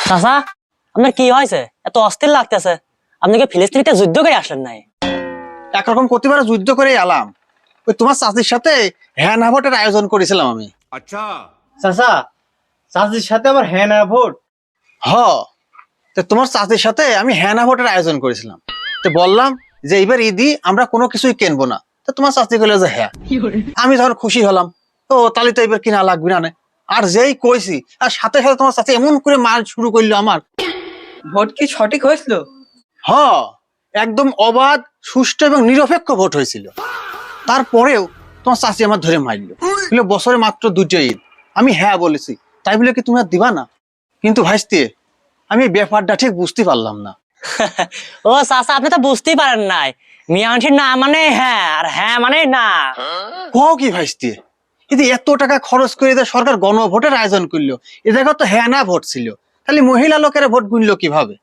চাচা, আপনার কি হয়েছে? এত অস্থির লাগতেছে। আপনি কি ফিলিস্তিনিতে যুদ্ধ করে আসলেন নাই? একরকম প্রতিবার যুদ্ধ করে এলাম। ওই তোমার চাচির সাথে হ্যাঁ না ভোটের আয়োজন করেছিলাম আমি। চাচা, চাচির সাথে আবার হ্যাঁ না ভোট? হ, তো তোমার চাচির সাথে আমি হ্যাঁ না ভোটের আয়োজন করেছিলাম। তো বললাম যে এইবার ঈদই আমরা কোনো কিছুই কিনবো না। তো তোমার চাচি বললো যে হ্যাঁ। আমি তখন খুশি হলাম, তো তাহলে তো এবার কিনা লাগবে না। আর যেই কইছি আর সাথে সাথে তোমার চাচি এমন করে মার শুরু করলো আমার। ভোট কি সঠিক হয়েছিল? হ, একদম অবাধ, সুষ্ঠু এবং নিরপেক্ষ ভোট হয়েছিল। তারপরেও তোমার চাচি আমার ধরে মারলো, বললো বছরে মাত্র 2টো ঈদ। আমি হ্যাঁ বলেছি, তাই বলে কি তুমি আর দিবা না? কিন্তু ভাইস্তে, আমি ব্যাপারটা ঠিক বুঝতে পারলাম না। ও চাচা, আপনি তো বুঝতেই পারেন নাই। মিয়া মানুষের না মানে হ্যাঁ, আর হ্যাঁ মানে না। কও কি ভাইস্তে, কিন্তু এত টাকা খরচ করে যে সরকার গণভোটের আয়োজন করলো, এ জায়গা তো হ্যাঁ না ভোট ছিল, তাহলে মহিলা লোকেরা ভোট গুনলো কিভাবে?